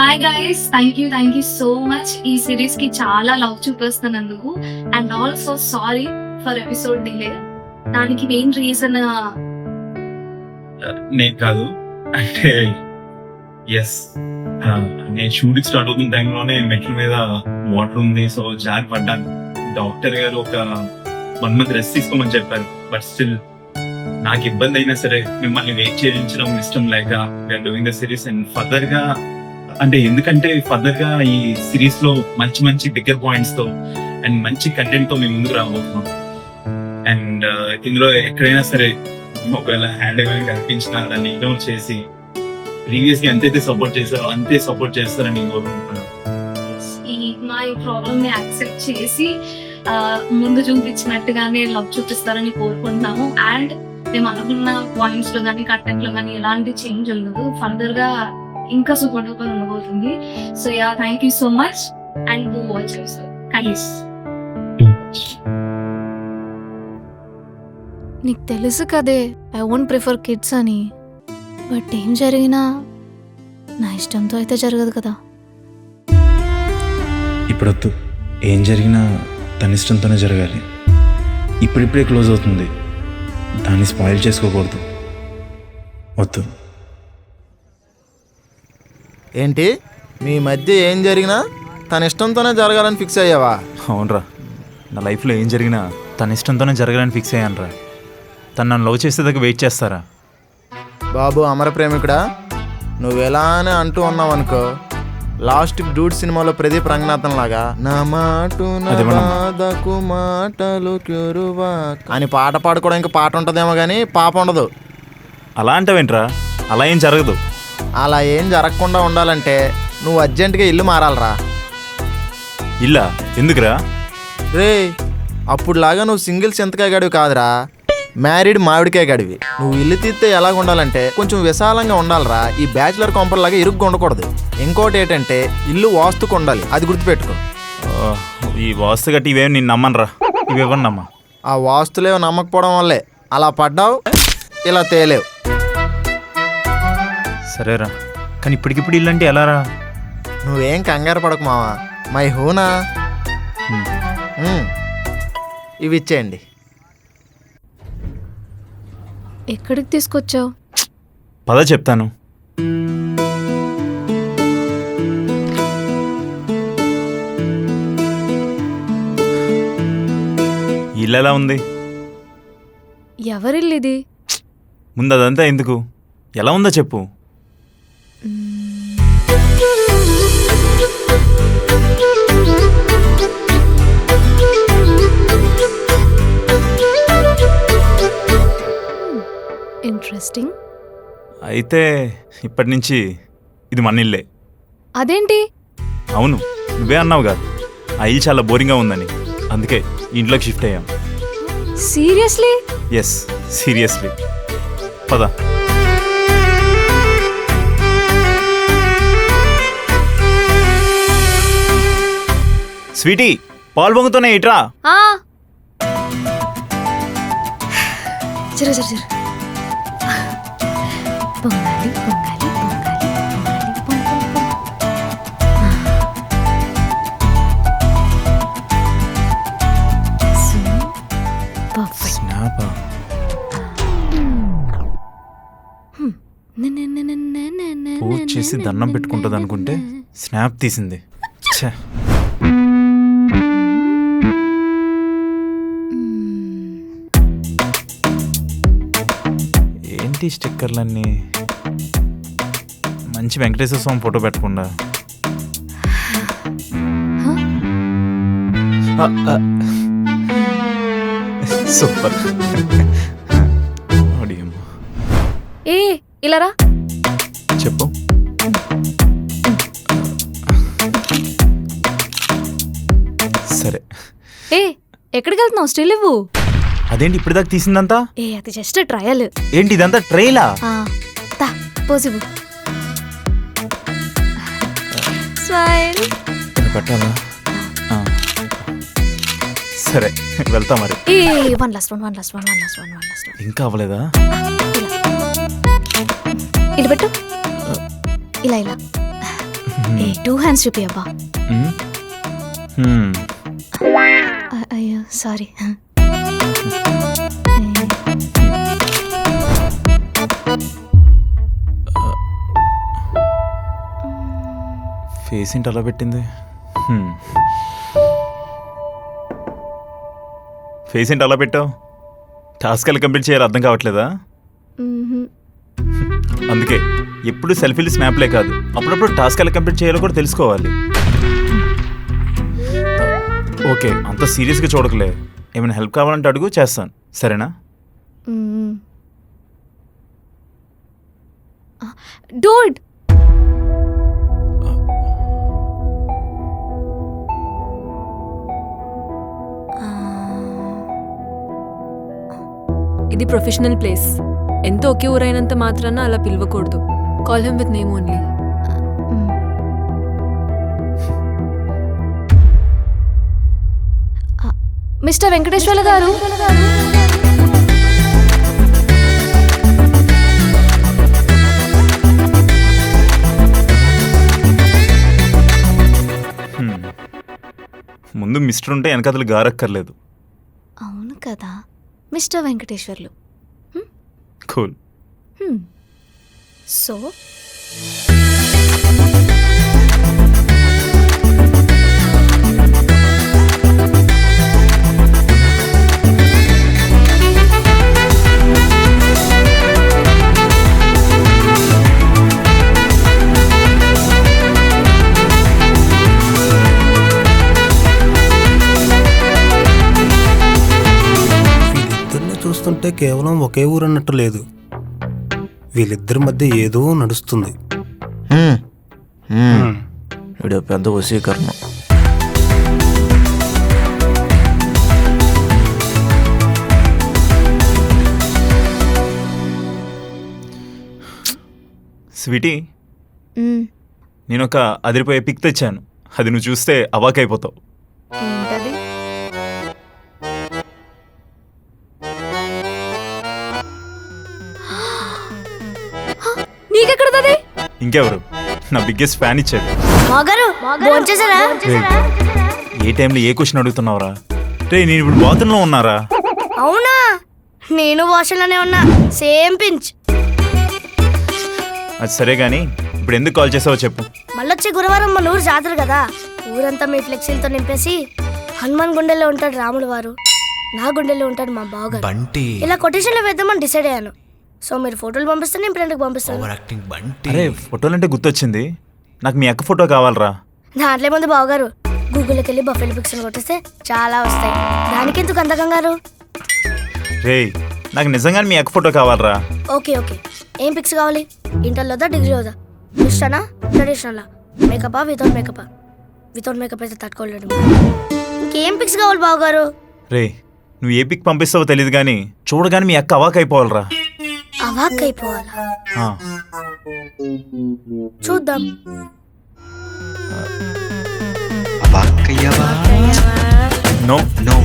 Hi guys, thank you so much ఈ series కి చాలా లవ్ చూపిస్తున్నందుకు. And also sorry for episode delay. దానికి మెయిన్ రీజన్ నేను కాదు, అంటే ఎస్, నేను షూటింగ్ స్టార్ట్ అవుతున్న టైంలోనే మెట్ల మీద వాటర్ ఉంది, సో జారి పడ్డాను. డాక్టర్ గారు ఒక 1 month రెస్ట్ తీసుకోమని చెప్పారు. బట్ స్టిల్ నాకు ఇబ్బంది అయినా సరే మిమ్మల్ని వెయిట్ చేయించడం ఇష్టం లేక we're doing the series. And further గా అంటే ఎందుకంటే ఫర్దర్ గా ఈ సిరీస్ లో మంచి మంచి బిగ్గర్ పాయింట్స్ తో అండ్ మంచి కంటెంట్ తో మేము ముందుకు రాబోతున్నాం. అండ్ ఇందులో ఎక్కడైనా సరే ఒకవేళ హ్యాండ్ ఏమైనా కనిపించినా దాన్ని ఇగ్నోర్ చేసి ప్రీవియస్ గా ఎంతైతే సపోర్ట్ చేశారో అంతే సపోర్ట్ చేస్తారని నేను కోరుకుంటున్నాను. మా ఈ ప్రాబ్లమ్ ని యాక్సెప్ట్ చేసి ముందు చూపించినట్టుగానే లవ్ చూపిస్తారని కోరుకుంటున్నాము. అండ్ మేము అనుకున్న పాయింట్స్ లో కానీ కంటెంట్ లో కానీ ఎలాంటి చేంజ్ ఉండదు. ఫర్దర్ గా ఇంకా సూపర్ డూపర్ ఉండబోతుంది. So yeah, thank you so much and do watch yourself. Thanks. నీకు తెలుసు కదే ఐ వోంట్ ప్రిఫర్ కిడ్స్ అని. బట్ ఏం జరిగినా నా ఇష్టంతో అయితే జరగదు కదా. ఇప్పుడొద్దు, ఏం జరిగినా తన ఇష్టంతోనే జరగాలి. ఇప్పుడిప్పుడే క్లోజ్ అవుతుంది, దాన్ని స్పాయిల్ చేసుకోకూడదు. వద్దు. ఏంటి మీ మధ్య ఏం జరిగినా తన ఇష్టంతోనే జరగాలని ఫిక్స్ అయ్యావా? అవునరా, నా లైఫ్లో ఏం జరిగినా తన ఇష్టంతోనే జరగాలని ఫిక్స్ అయ్యానరా. తను నన్ను లవ్ చేసేదాకా వెయిట్ చేస్తారా? బాబు అమర ప్రేమికుడా, నువ్వు ఎలానే అంటూ ఉన్నావు అనుకో, లాస్ట్ డూడ్ సినిమాలో ప్రదీప్ రంగనాథన్ లాగా నా మాటు బాధకు మాటలు క్యూరువా అని పాట పాడుకోవడానికి పాట ఉంటుందేమో కానీ పాప ఉండదు. అలా అంటావేంట్రా? అలా ఏం జరగదు. అలా ఏం జరగకుండా ఉండాలంటే నువ్వు అర్జెంటుగా ఇల్లు మారాలరా. ఇల్లా? ఎందుకురా? రే, అప్పుడులాగా నువ్వు సింగిల్ చింతకాయ గడివి కాదురా, మ్యారీడ్ మామిడికాయ గడివి. నువ్వు ఇల్లు తీస్తే ఎలాగ ఉండాలంటే కొంచెం విశాలంగా ఉండాలిరా. ఈ బ్యాచులర్ కొంపల్లాగా ఇరుగ్గా ఉండకూడదు. ఇంకోటి ఏంటంటే ఇల్లు వాస్తుకు ఉండాలి, అది గుర్తుపెట్టుకో. ఈ వాస్తు గట్టి ఇవేమి నేను నమ్మనురా. ఇవేమన్నా నమ్మా? ఆ వాస్తులేవో నమ్మకపోవడం వల్లే అలా పడ్డావు, ఇలా తేలేవు. సరేరా, కానీ ఇప్పటికిప్పుడు ఇల్లు అంటే ఎలారా? నువ్వేం కంగారు పడకు మావా, మై హూనా. ఇవి ఇచ్చేయండి. ఎక్కడికి తీసుకొచ్చావు? పద చెప్తాను. ఇల్లు ఎలా ఉంది? ఎవరిల్లు ఇది? ముందు అదంతా ఎందుకు, ఎలా ఉందో చెప్పు. ఇంట్రెస్టింగ్. అయితే ఇప్పటి నుంచి ఇది మన ఇల్లే. అదేంటి? అవును, నువ్వే అన్నావుగా ఆ ఇల్లు చాలా బోరింగ్గా ఉందని, అందుకే ఇంట్లోకి షిఫ్ట్ అయ్యాం. సీరియస్లీ? Yes, seriously. పద. స్వీటీ, పాలు పొంగుతూనే ఇట్రా. జర జర జర. పొంగాలి పొంగాలి పొంగాలి పొంగాలి పొంగాలి. స్నాపా? పూజ చేసి దండం పెట్టుకుంటుంది అనుకుంటే స్నాప్ తీసింది. ఛే. ఏంటి స్టిక్కర్లన్నీ? మంచి వెంకటేశ్వర స్వామి ఫోటో పెట్టకుండా. సూపర్. ఏ ఇలా రా. చెప్పు. సరే. ఏ ఎక్కడికి వెళ్తున్నావు? స్టిల్ ఇవ్వు. అదేంటి ఇప్పుడు దాకా తీసిందంతా? ఏ అది జస్ట్ ట్రయల్. ఏంటి ఇదంతా ట్రైలా? పోసిబు. స్మైల్ పెట్టాలా? సరే వెళ్తా మరి. One last one. ఇంకా అవ్వలేదా? ఇలా పెట్టు. ఇలా ఇలా. ఏ 2 హ్యాండ్స్ చూపి అబ్బా. అయ్యో సారీ. ఫేస్ ఏంటి అలా పెట్టింది? ఫేస్ ఏంటి అలా పెట్టావు? టాస్క్ ఎలా కంప్లీట్ చేయాలో అర్థం కావట్లేదా? అందుకే ఎప్పుడు సెల్ఫీలు స్నాప్లే కాదు, అప్పుడప్పుడు టాస్క్ ఎలా కంప్లీట్ చేయాలో కూడా తెలుసుకోవాలి. ఓకే, అంత సీరియస్గా చూడకలే. ఏమైనా హెల్ప్ కావాలంటే అడుగు, చేస్తాను. సరేనా? డూడ్, ఇది ప్రొఫెషనల్ ప్లేస్. ఎంత ఒకే ఊరైనంత మాత్రాన అలా పిలవకూడదు. Call him with name only. Mister Venkateswarlu garu, ముందు మిస్టర్ ఉంటే వెనకతలు గారక్కర్లేదు. అవును కదా మిస్టర్ వెంకటేశ్వర్లు. కూల్. సో చూస్తుంటే కేవలం ఒకే ఊరు అన్నట్టు లేదు, వీళ్ళిద్దరి మధ్య ఏదో నడుస్తుంది. వీడియో పెద్ద వశీకరణ. స్వీటీ, నేను ఒక అదిరిపోయే పిక్ తెచ్చాను. అది నువ్వు చూస్తే అవాకైపోతావు. ఏంటది? నీకెక్కడది? ఇంకెవరు, నా బిగ్గెస్ట్ ఫ్యాన్ ఇచ్చాడు. రేయ్, ఏ టైంలో ఏ క్వశ్చన్ అడుగుతున్నావురా? రే, నేను ఇప్పుడు బాత్రూంలో ఉన్నారా? అవునా, నేను వాష్లోనే ఉన్నా, సేమ్ పించ్. అది సరే గానీ ఇప్పుడు ఎందుకు కాల్ చేసావో చెప్పు. మళ్ళొచ్చే గురువారం మన ఊరు జాతర కదా, ఊరంతా మీ ఫ్లెక్సీలతో నింపేసి హనుమాన్ గుండెల్లో ఉంటాడు రాముడు వారు, నా గుండెల్లో ఉంటాడు మా బావగారు. ఇలా కొటేషన్లో వేద్దామని డిసైడ్ అయ్యాను. సో మీరు ఫోటోలు పంపిస్తే నేను ప్రింట్కి పంపిస్తాను. అరే, ఫోటోలంటే గుర్తొచ్చింది, నాకు మీ అక్క ఫోటో కావాలరా. దాంట్లో ముందు బావగారు గూగుల్కి వెళ్ళి బఫెల్ పిక్స్ కొట్టేస్తే చాలా వస్తాయి, దానికి ఎందుకు అంత కంగారు? రే, నాకు నిజంగానే మీ అక్క ఫోటో కావాలరా. ఓకే ఓకే, ఏం పిక్స్ కావాలి? ఇంటర్లోదా డిగ్రీలోదా? వెస్టర్నా ట్రెడిషనలా? మేకపా వితౌట్ మేకపా? వితౌట్ మేకప్ అయితే తట్టుకోలేడు. ఇంకేం పిక్స్ కావాలి బావగారు? రే, నువ్వు ఏ పిక్ పంపిస్తావో తెలియదు కానీ చూడగానే మీ అక్క అవాకైపోవాలరా. అవాక్కైపోవాలా? ఆ, చూద్దాం. No No,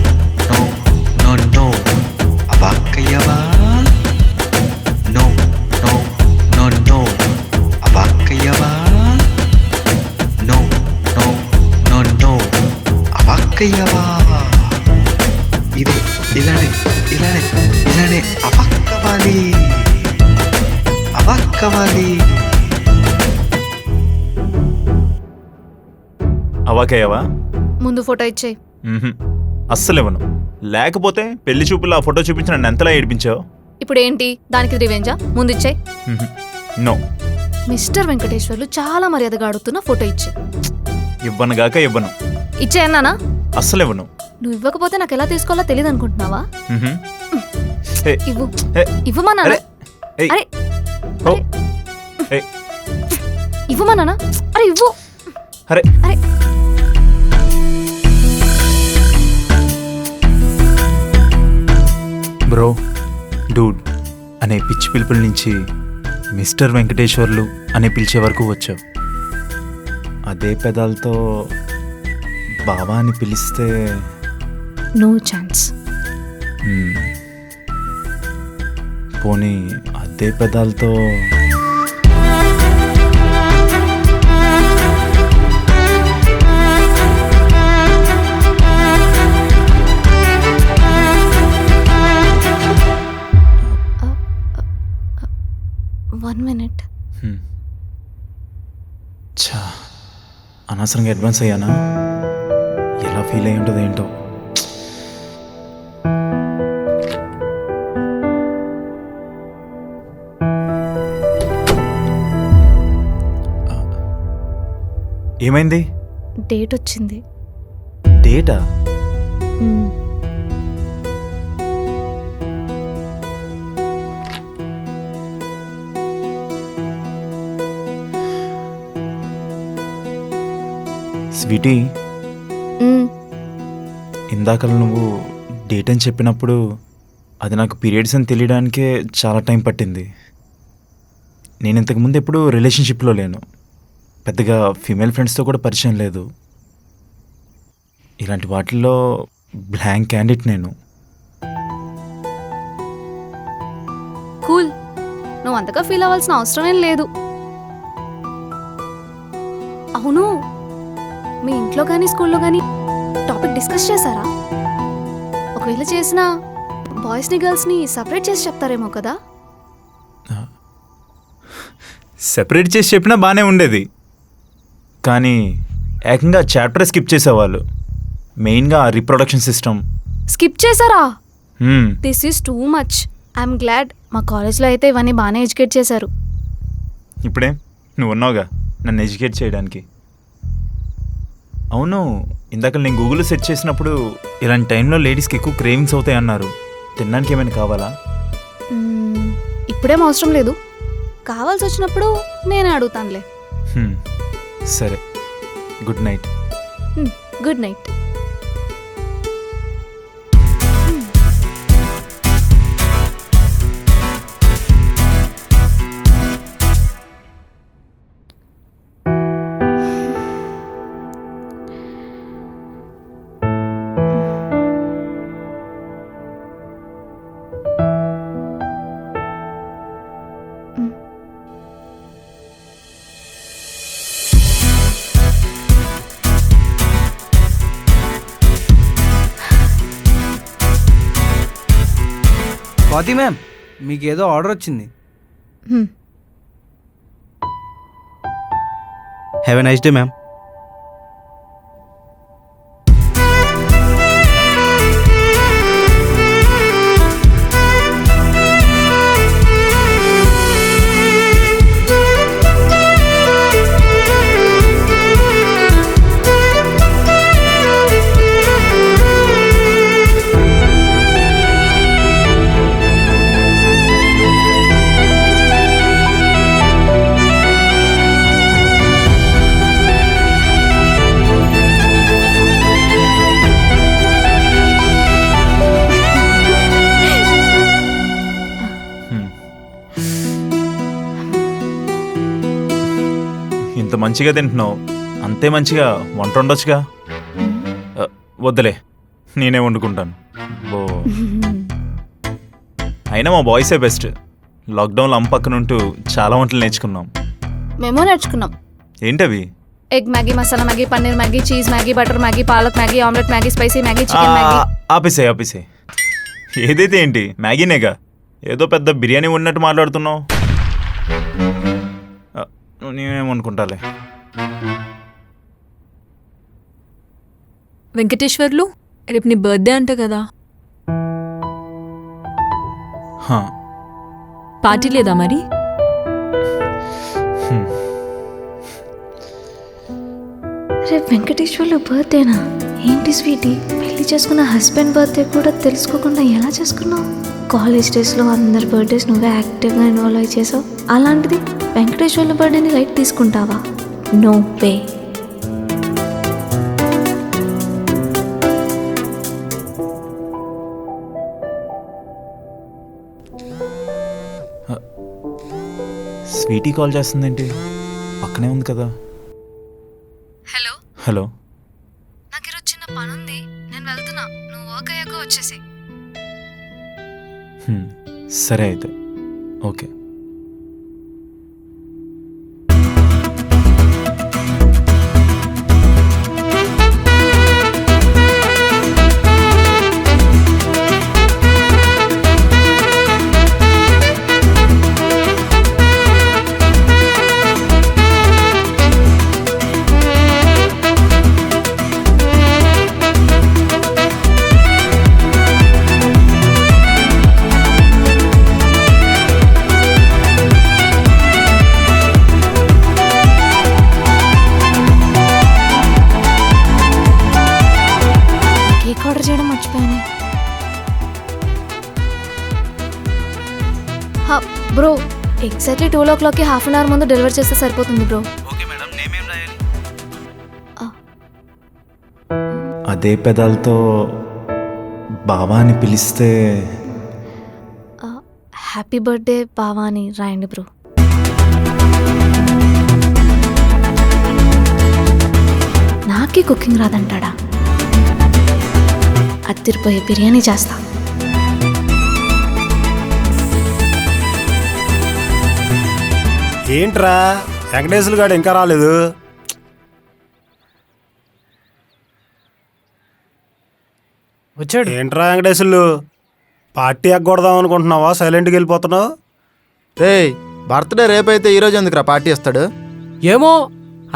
no, no, no. Abakayaba. No, no, no, no. Abakayaba. No, no, no, no. Abakayaba. ఇదే ఇలానే ఇలానే ఇలానే అబక్కవాలి అబక్కవాలి. అవాకయ్యావా? ముందు ఫోటో ఇచ్చేయి. అస్సలు ఇవ్వను. లేకపోతే పెళ్లి చూపుల్లో ఆ ఫోటో చూపించి నన్ను ఎంతలా ఏడిపించావు. ఇప్పుడు ఏంటి, దానికి రివెంజా? ముందు ఇచ్చేయి. నో. మిస్టర్ వెంకటేశ్వర్లు చాలా మర్యాదగా అడుగుతున్న ఫోటో ఇచ్చే. ఇవ్వనుగాక ఇవ్వను. ఇచ్చేయన్నానా? అస్సలు ఇవ్వను. నువ్వు ఇవ్వకపోతే నాకు ఎలా తీసుకోవాలో తెలియదు అనుకుంటున్నావా? ఇవ్వు. ఇవ్వమన్నా? అరే ఇవ్వమన్నా? అరే ఇవ్వు. అరే అరే బ్రో, డూడ్ అనే పిచ్చి పిలుపుల నుంచి మిస్టర్ వెంకటేశ్వర్లు అనే పిలిచే వరకు వచ్చావు. అదే పెదాలతో బావా అని పిలిస్తే నో ఛాన్స్. పోనీ అదే పెదాలతో అనవసరంగా అడ్వాన్స్ అయ్యానా? ఎలా ఫీల్ అయ్యి ఉంటుందో ఏంటో. ఏమైంది? డేట్ వచ్చింది. డేటా? స్వీటీ, ఇందాక నువ్వు డేట్ అని చెప్పినప్పుడు అది నాకు పీరియడ్స్ అని తెలియడానికే చాలా టైం పట్టింది. నేను ఇంతకుముందు ఎప్పుడూ రిలేషన్షిప్లో లేను, పెద్దగా ఫీమేల్ ఫ్రెండ్స్తో కూడా పరిచయం లేదు. ఇలాంటి వాటిల్లో బ్లాంక్ క్యాండిడేట్ నేను. కూల్, నువ్వు అంతగా ఫీల్ అవ్వాల్సిన అవసరం ఏం లేదు. అవును, మీ ఇంట్లో కానీ స్కూల్లో కానీ టాపిక్ డిస్కస్ చేశారా? ఒకవేళ చేసినా బాయ్స్ని గర్ల్స్ని సపరేట్ చేసి చెప్తారేమో కదా? సెపరేట్ చేసి చెప్పినా బాగానే ఉండేది, కానీ ఏకంగా చాప్టర్ స్కిప్ చేసేవాళ్ళు. మెయిన్గా రీప్రొడక్షన్ సిస్టమ్ స్కిప్ చేశారా? This is too much. I'm glad మా కాలేజ్లో అయితే ఇవన్నీ బాగానే ఎడ్యుకేట్ చేశారు. ఇప్పుడే నువ్వు ఉన్నావుగా నన్ను ఎడ్యుకేట్ చేయడానికి. అవును, ఇందాక నేను గూగుల్లో సెర్చ్ చేసినప్పుడు ఇలాంటి టైంలో లేడీస్కి ఎక్కువ క్రేవింగ్స్ అవుతాయి అన్నారు. తినడానికి ఏమైనా కావాలా? ఇప్పుడేం అవసరం లేదు, కావాల్సి వచ్చినప్పుడు నేనే అడుగుతానులే. సరే, good night. Good night. Swathi ma'am, మీకు ఏదో ఆర్డర్ వచ్చింది. Have a nice day ma'am. ఇంత మంచిగా తింటున్నావు, అంతే మంచిగా వంట ఉండొచ్చుగా. వద్దులే, నేనే వండుకుంటాను. బో, అయినా మా బాయ్సే బెస్ట్. లాక్డౌన్లో అమ్మ పక్కన ఉంటూ చాలా వంటలు నేర్చుకున్నాం. మేము నేర్చుకున్నాం. ఏంటవి? Egg Maggi, masala Maggi, paneer Maggi, cheese Maggi, butter Maggi, palak Maggi, omelette Maggi, spicy Maggi, chicken Maggi. ఆపేసాయి. ఏదైతే ఏంటి, మ్యాగీనేగా. ఏదో పెద్ద బిర్యానీ ఉన్నట్టు మాట్లాడుతున్నావు. నేనేమనుకుంటాలే. వెంకటేశ్వర్లు, రేపు నీ బర్త్డే అంట కదా, పార్టీ లేదా మరి? రేపు వెంకటేశ్వర్లు బర్త్డేనా? ఏంటి స్వీటీ, పెళ్లి చేసుకున్న హస్బెండ్ బర్త్డే కూడా తెలుసుకోకుండా ఎలా చేసుకున్నావు? కాలేజ్ డేస్లో అందరి బర్త్డేస్ నువ్వే యాక్టివ్గా ఇన్వాల్వ్ అయి చేసావు, అలాంటిది వెంకటేశ్వర్ల బర్త్డేని లైట్ తీసుకుంటావా? No way. స్వీటీ కాల్ చేస్తుందేంటి? పక్కనే ఉంది కదా. హలో హలో, నాకు ఈరోజు చిన్న పని ఉంది, నేను వెళ్తున్నా, నువ్వు వర్క్ అయ్యాక వచ్చేసి. సరే అయితే, ఓకే. ఎగ్జాక్ట్లీ 2 o'clockకి హాఫ్ అన్ అవర్ ముందు డెలివర్ చేస్తే సరిపోతుంది బ్రో. ఓకే మేడం నేమేం రాయాలి? అదే పెదాలతో బావా అని పిలిస్తే హ్యాపీ బర్త్డే బావా అని రాయండి బ్రో. నాకే కుకింగ్ రాదంటాడా? అత్తిరిపోయే బిర్యానీ చేస్తా. ఏంట్రా వెంకటేశ్వర గారు ఇంకా రాలేదు? వచ్చాడు. ఏంట్రా వెంకటేశ్వర్లు, పార్టీ ఎగ్గొడదాం అనుకుంటున్నావా? సైలెంట్గా వెళ్ళిపోతున్నావు. రేయ్ బర్త్డే రేపైతే ఈరోజు ఎందుకురా పార్టీ ఇస్తాడు? ఏమో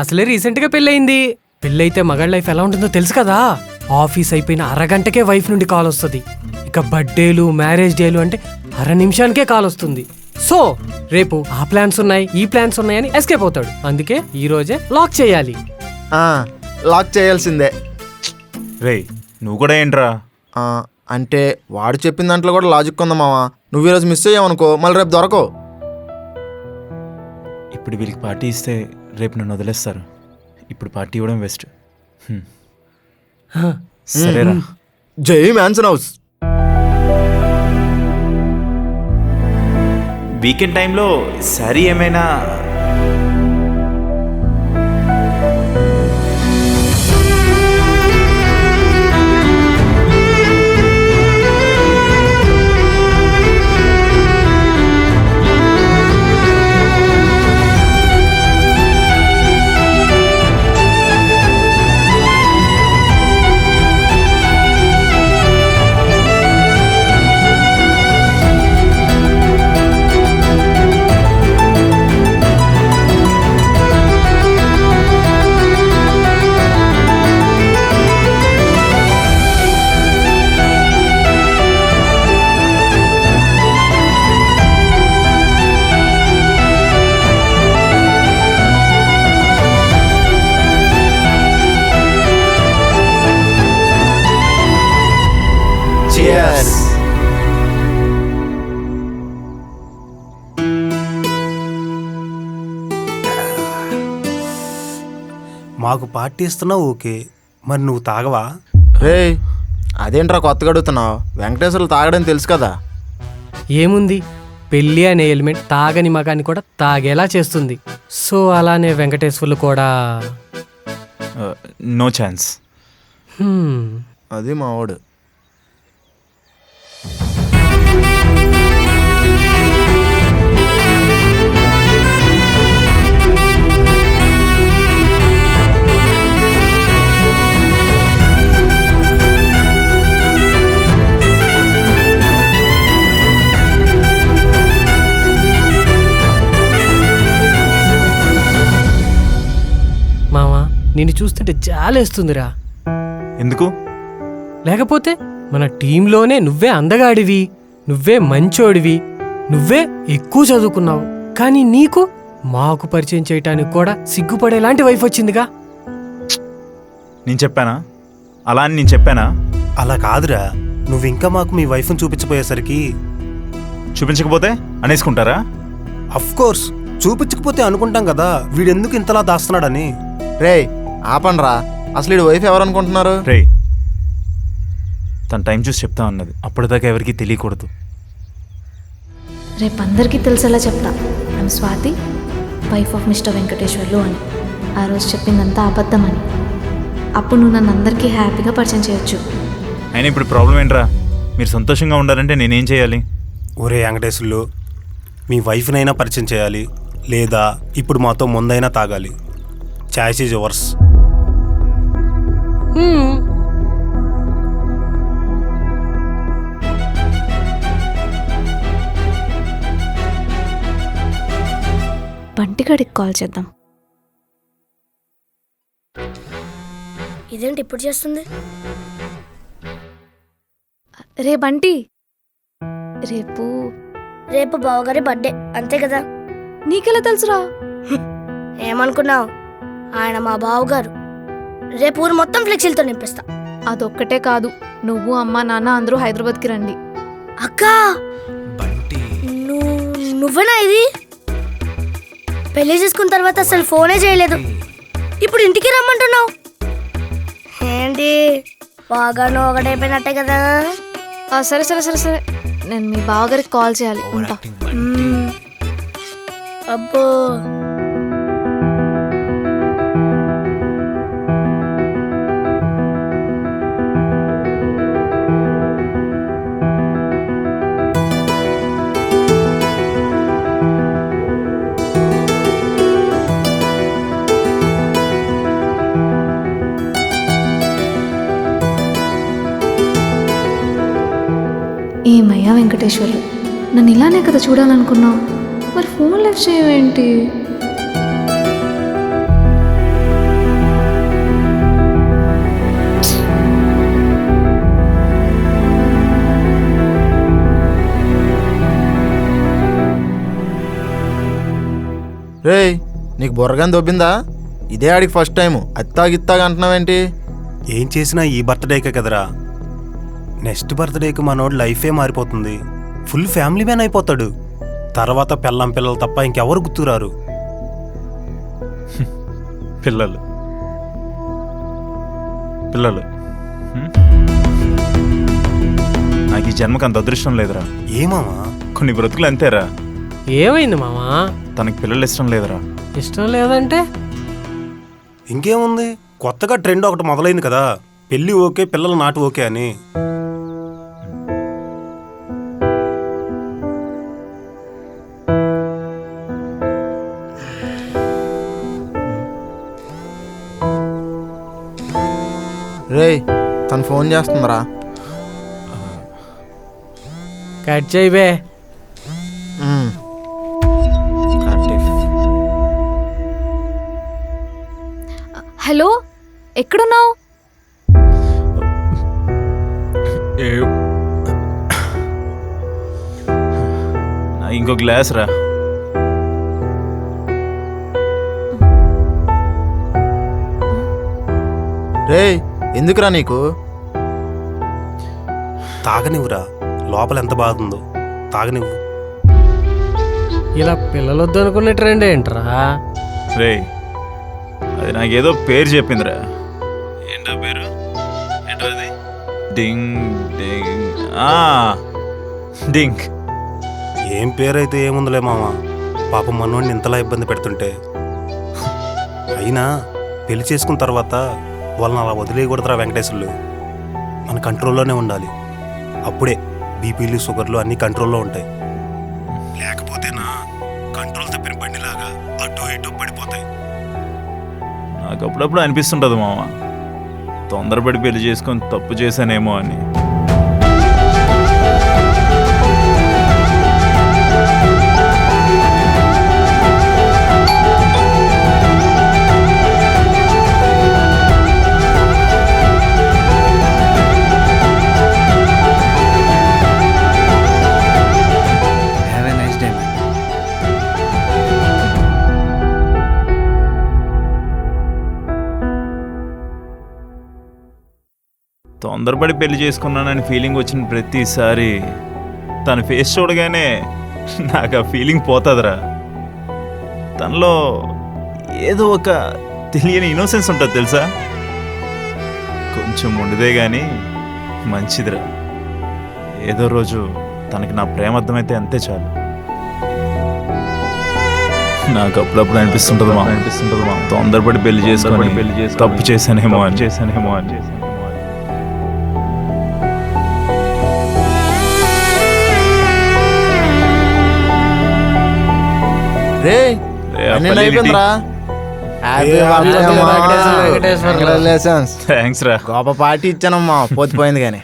అసలే రీసెంట్గా పెళ్ళయింది. పెళ్ళైతే మగాళ్ళ లైఫ్ ఎలా ఉంటుందో తెలుసు కదా. ఆఫీస్ అయిపోయిన అరగంటకే వైఫ్ నుండి కాల్ వస్తుంది. ఇక బర్త్డేలు మ్యారేజ్ డేలు అంటే 1/2 నిమిషానికే కాల్ వస్తుంది. సో రేపు ఆ ప్లాన్స్ ఉన్నాయి ఈ ప్లాన్స్ ఉన్నాయని ఎస్కేప్ అవుతాడు. అందుకే ఈ రోజే లాక్ చేయాలి. లాక్ చేయాల్సిందే. రే నువ్వు కూడా ఏంట్రా? అంటే వాడు చెప్పిన దాంట్లో కూడా లాజిక్ ఉందా మావా? నువ్వు ఈరోజు మిస్ అయ్యావనుకో మళ్ళీ రేపు దొరకవు. ఇప్పుడు వీళ్ళకి పార్టీ ఇస్తే రేపు నన్ను వదిలేస్తారు. ఇప్పుడు పార్టీ ఇవ్వడం బెస్ట్. సరేరా. జై మ్యాన్సన్ హౌస్. వీకెండ్ టైంలో శారీ ఏమైనా మాకు పార్టీ ఇస్తున్నావు ఓకే, మరి నువ్వు తాగవా? రేయ్ అదేంట్రా కొత్తగా అడుగుతున్నావు? వెంకటేశ్వర్లు తాగడని తెలుసు కదా. ఏముంది, పెళ్ళి అనే ఎలిమెంట్ తాగని మగాన్ని కూడా తాగేలా చేస్తుంది. సో అలానే వెంకటేశ్వర్లు కూడా నో ఛాన్స్. అది మావాడు. మావా నిన్ను చూస్తుంటే జాలేస్తుందిరా. ఎందుకు? లేకపోతే మన టీంలోనే నువ్వే అందగాడివి, నువ్వే మంచోడివి, నువ్వే ఎక్కువ చదువుకున్నావు. కానీ నీకు మాకు పరిచయం చేయటానికి కూడా సిగ్గుపడేలాంటి వైఫ్ వచ్చిందిగా. నేను చెప్పానా? అలా అని నేను చెప్పానా? అలా కాదురా, నువ్వు ఇంకా మాకు మీ వైఫ్ని చూపించపోయేసరికి. చూపించకపోతే అనేసుకుంటారా? అఫ్కోర్స్ చూపించకపోతే అనుకుంటాం కదా వీడెందుకు ఇంతలా దాస్తున్నాడని. రేయ్ ఆపండ్రా, అసలు వీడి వైఫ్ ఎవరు అనుకుంటున్నారు? రే తన టైం చూసి చెప్తా అన్నది, అప్పటిదాకా ఎవరికి తెలియకూడదు. రేపు అందరికీ తెలిసేలా చెప్తా, I'm Swathi, wife of mister Venkateswarlu అని. ఆ రోజు చెప్పిందంతా అబద్ధం అని. అప్పుడు నువ్వు నన్ను అందరికీ హ్యాపీగా పరిచయం చేయొచ్చు. అయినా ఇప్పుడు ప్రాబ్లం ఏంట్రా? మీరు సంతోషంగా ఉండాలంటే నేనేం చేయాలి? ఒరే వెంకటేశ్వర్లు, మీ వైఫ్నైనా పరిచయం చేయాలి, లేదా ఇప్పుడు మాతో ముందైనా తాగాలి. Choice is yours. బంటిగాడికి కాల్ చేద్దాం. ఇదేంటి ఇప్పుడు చేస్తుంది? రే బంటి, రేపు రేపు బావగారి బర్త్డే అంతే కదా. నీకెలా తెలుసురా? ఏమనుకున్నావు, ఆయన మా బావగారు. రేపు ఊరు మొత్తం ఫ్లెక్సీలతో నింపిస్తా. అదొక్కటే కాదు, నువ్వు అమ్మ నాన్న అందరూ హైదరాబాద్కి రండి. అక్క నువ్వేనా ఇది? పెళ్లి చేసుకున్న తర్వాత అసలు ఫోనే చేయలేదు. ఇప్పుడు ఇంటికి రమ్మంటున్నావు ఏంటి? బాగాను ఒకటైపోయినట్టే కదా. సరే సరే సరే సరే, నేను మీ బావగారికి కాల్ చేయాలి, ఉంటా. అబ్బో, ఏమయ్యా వెంకటేశ్వర్లు, నన్ను ఇలానే కదా చూడాలనుకున్నావు, మరి ఫోన్ లిఫ్ట్ చేయవేంటి? రేయ్, నీకు బుర్రగాని దొబ్బిందా? ఇదే ఆడికి ఫస్ట్ టైము అత్తాగిత్తాగా అంటున్నావేంటి? ఏం చేసినా ఈ బర్త్డేకే కదరా, నెక్స్ట్ బర్త్డేకి మనోడు లైఫే మారిపోతుంది. ఫుల్ ఫ్యామిలీ మ్యాన్ అయిపోతాడు. తర్వాత పిల్లం పిల్లలు తప్ప ఇంకెవరు గుర్తురారు. పిల్లలు పిల్లలు హ్మ్? నాకు ఈ జన్మకు అంత అదృష్టం లేదురా. ఏమామా? కొన్ని బ్రతుకులు అంతేరా. ఏమైంది మామా? తనకి పిల్లలు ఇష్టం లేదురా. ఇష్టం లేదంటే ఇంకేముంది, కొత్తగా ట్రెండ్ ఒకటి మొదలైంది కదా, పెళ్ళి ఓకే పిల్లలు నాటు ఓకే అని. రేయ్, తను ఫోన్ చేస్తుందిరా. కట్ చేయబే. హలో, ఎక్కడున్నావు? నాకు ఇంకో గ్లాస్ రా. రేయ్, ఎందుకురా నీకు? తాగనివ్వురా, లోపల ఎంత బాధ ఉందో తాగనివ్వు. ఇలా పిల్లలొద్దు అనుకునే ట్రెండ్ ఏంట్రా? రే, అది నాకేదో పేరు చెప్పిందిరా. ఏంటో పేరు? ఏంటో అది? డింగ్ డింగ్ డింగ్. ఏం పేరైతే ఏముందిలే మామ, పాపం మనోడిని ఇంతలా ఇబ్బంది పెడుతుంటే. అయినా పెళ్లి చేసుకున్న తర్వాత వాళ్ళని అలా వదిలేయకూడదురా వెంకటేశ్వర్లు. మన కంట్రోల్లోనే ఉండాలి. అప్పుడే బీపీలు షుగర్లు అన్నీ కంట్రోల్లో ఉంటాయి. లేకపోతేనా కంట్రోల్ తప్పిన బండిలాగా అటు ఇటు పడిపోతాయి. నాకు అప్పుడప్పుడు అనిపిస్తుంటుంది మామ, తొందరపడి పెళ్లి చేసుకొని తప్పు చేశానేమో అని. Have a nice day man. తొందరపడి పెళ్లి చేసుకున్నానని ఫీలింగ్ వచ్చిన ప్రతిసారి తన ఫేస్ చూడగానే నాకు ఆ ఫీలింగ్ పోతుందిరా. తనలో ఏదో ఒక తెలియని ఇన్నోసెన్స్ ఉంటుంది తెలుసా. కొంచెం ఉండిదే కానీ మంచిదిరా. ఏదో రోజు తనకి నా ప్రేమ అర్థమైతే అంతే చాలు. నాకు అప్పుడప్పుడు అనిపిస్తుంటుంది మా తొందరపడి పెళ్లి చేసుకొని తప్పు చేశానేమో అని. రే, పన్నెండు అయిపోయిందిరా. థ్యాంక్స్ రా. గొప్ప పార్టీ ఇచ్చానమ్మా, పోతిపోయింది కానీ.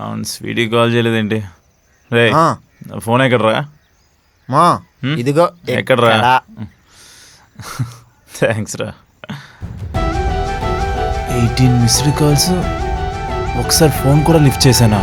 అవును, స్వీటీ కాల్ చేయలేదేంటి? రే, ఫోన్ ఎక్కడరా? మా ఇదిగో ఎక్కడరా? థ్యాంక్స్ రా. 18 మిస్డ్ కాల్స్, ఒకసారి ఫోన్ కూడా లిఫ్ట్ చేశానా?